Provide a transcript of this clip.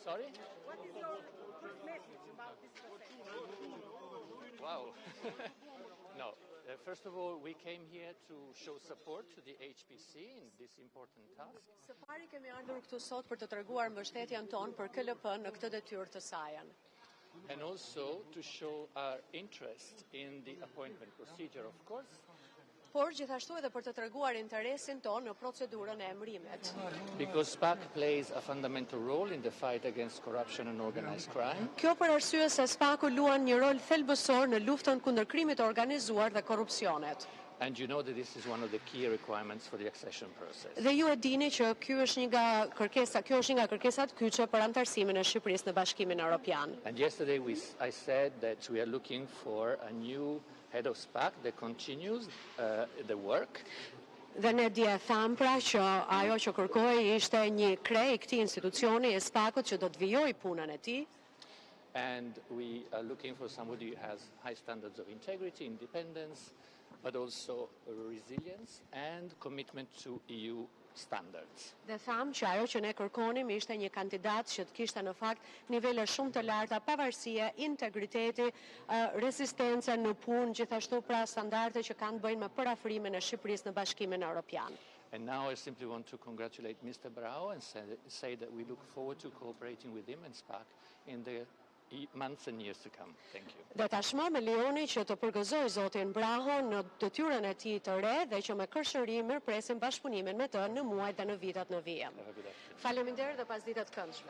Sorry? What is your first message about this process? Wow. No. First of all, we came here to show support to the HPC in this important task. Së pari kemi ardhur këtu sot për të treguar mbështetjen tonë për KLP në këtë detyrë të saj. And also to show our interest in the appointment procedure, of course. Por gjithashtu edhe për të treguar interesin tonë në procedurën e emërimit. Because SPAC plays a fundamental role in the fight against corruption and organized crime. Kjo për arsye se SPAC-u luan një rol thelbësor në luftën kundër krimit të organizuar dhe korrupsionit. And you know that this is one of the key requirements for the accession process. Dhe ju e dini që kjo është një nga kërkesat kyçe për anëtarësimin e Shqipërisë në Bashkimin Evropian. And yesterday I said that we are looking for a new head of SPAC that continues the work. Dhe ne dje tham pra që ajo që kërkoi ishte një krye i këtij institucioni e SPAC-ut që do të vijojë punën e tij. And we are looking for somebody who has high standards of integrity, independence, but also resilience and commitment to EU standards. Dhe tham që ajo që ne kërkonim ishte një kandidat që të kishte në fakt nivele shumë të larta pavarësie, integriteti, rezistencë në punë, gjithashtu pra standarde që kanë të bëjnë me parafrimin e Shqipërisë në Bashkimin Evropian. And now I simply want to congratulate Mr. Brau and say that we look forward to cooperating with him and SPAC in the months and years to come. Thank you. Dhe tashmë me lejoni që të përgëzoj zotin Braho në detyrën e tij të re dhe që me kërshëri mirëpresim bashkëpunimin me të në muajt dhe në vitet në vijim. Faleminderit dhe pasditë të këndshme.